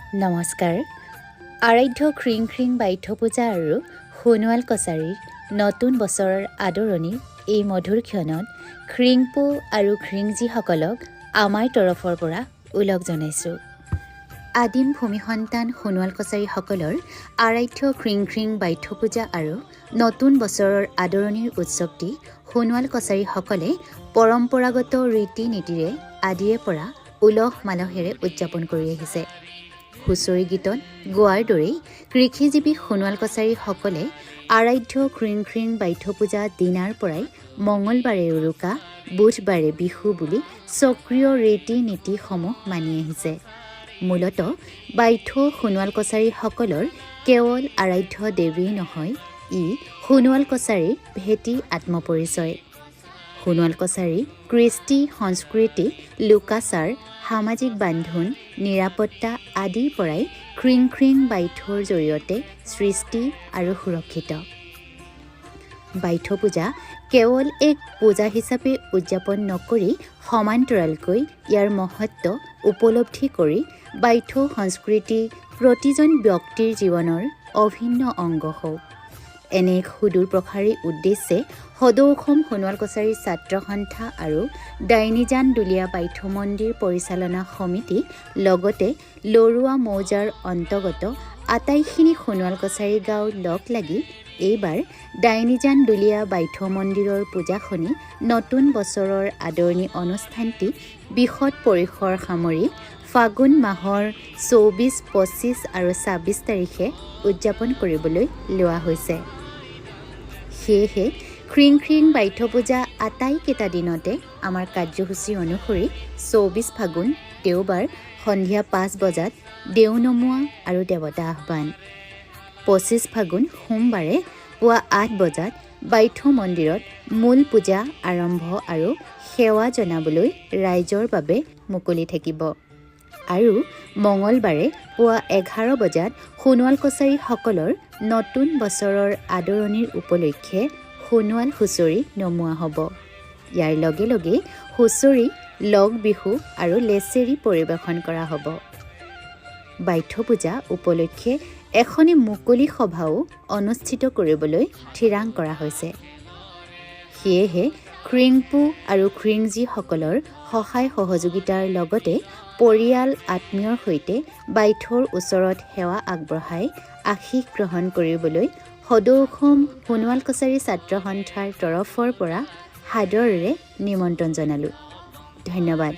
নমস্কাৰ। আৰাধ্য খ্ৰিং খ্ৰিং বাইথ পূজা আৰু সোণোৱাল কছাৰীৰ নতুন বছৰৰ আদৰণি এই মধুৰ ক্ষণত খ্ৰিংপু আৰু খ্ৰিংজীসকলক আমাৰ তৰফৰ পৰা ওলগ জনাইছোঁ। আদিম ভূমি সন্তান সোণোৱাল কছাৰীসকলৰ আৰাধ্য খ্ৰিং খ্ৰিং বাইথ পূজা আৰু নতুন বছৰৰ আদৰণিৰ উৎসৱটি সোণোৱাল কছাৰীসকলে পৰম্পৰাগত ৰীতি নীতিৰে আদিৰে পৰা উলহ মালহেৰে উদযাপন কৰি আহিছে। হুঁচৰি গীতত গোৱাৰ দৰেই কৃষিজীৱী সোণোৱাল কছাৰীসকলে আৰাধ্য খ্ৰিং খ্ৰিং বাইথ পূজা দিনাৰ পৰাই মঙলবাৰে উৰুকা, বুধবাৰে বিহু বুলি স্বকীয় ৰীতি নীতিসমূহ মানি আহিছে। মূলতঃ বাইথ সোণোৱাল কছাৰীসকলৰ কেৱল আৰাধ্য দেৱী নহয়, ই সোণোৱাল কছাৰীৰ ভেটি আত্মপৰিচয়। সোণোৱাল কছাৰী কৃষ্টি, সংস্কৃতি, লোকাচাৰ, সামাজিক বান্ধোন, নিৰাপত্তা আদিৰ পৰাই খ্ৰিং খ্ৰিং বাইথৰ জৰিয়তে সৃষ্টি আৰু সুৰক্ষিত। বাইথ পূজা কেৱল এক পূজা হিচাপে উদযাপন নকৰি সমান্তৰালকৈ ইয়াৰ মহত্ব উপলব্ধি কৰি বাইথ সংস্কৃতি প্ৰতিজন ব্যক্তিৰ জীৱনৰ অভিন্ন অংগ হওক, এনে এক সুদূৰ প্ৰসাৰী উদ্দেশ্যে সদৌ অসম সোণোৱাল কছাৰী ছাত্ৰ সন্থা আৰু ডাইনিজান দুলীয়া বাইথ মন্দিৰ পৰিচালনা সমিতি লগতে লৰুৱা মৌজাৰ অন্তৰ্গত আটাইখিনি সোণোৱাল কছাৰী গাঁও লগ লাগি এইবাৰ ডাইনিজান দুলীয়া বাইথ মন্দিৰৰ পূজাখনি নতুন বছৰৰ আদৰণি অনুষ্ঠানটি বৃহৎ পৰিসৰ সামৰি ফাগুন মাহৰ ২৪, ২৫ আৰু ২৬ তাৰিখে উদযাপন কৰিবলৈ লোৱা হৈছে। সেয়েহে খ্ৰিং খ্ৰিং বাইথ পূজা আটাইকেইটা দিনতে আমাৰ কাৰ্যসূচী অনুসৰি ২৪ ফাগুন দেওবাৰ সন্ধিয়া ৫ বজাত দেও নমোৱা আৰু দেৱতা আহ্বান, ২৫ ফাগুন সোমবাৰে পুৱা ৮ বজাত বাইথ মন্দিৰত মূল পূজা আৰম্ভ আৰু সেৱা জনাবলৈ ৰাইজৰ বাবে মুকলি থাকিব আৰু মঙলবাৰে পুৱা ১১ বজাত সোণোৱাল কছাৰীসকলৰ নতুন বছৰৰ আদৰণিৰ উপলক্ষে সোণোৱাল হুঁচৰি নমোৱা হ'ব। ইয়াৰ লগে লগে হুঁচৰি, লগ বিহু আৰু লেচেৰি পৰিৱেশন কৰা হ'ব। বাইথ পূজা উপলক্ষে এখনি মুকলি সভাও অনুষ্ঠিত কৰিবলৈ থিৰাং কৰা হৈছে। সেয়েহে খ্ৰিংপু আৰু খ্ৰিংজীসকলৰ সহায় সহযোগিতাৰ লগতে পৰিয়াল আত্মীয়ৰ সৈতে বাইথৰ ওচৰত সেৱা আগবঢ়াই আশীষ গ্ৰহণ কৰিবলৈ সদৌ অসম সোণোৱাল কছাৰী ছাত্ৰ সন্থাৰ তৰফৰ পৰা সাদৰেৰে নিমন্ত্ৰণ জনালোঁ। ধন্যবাদ।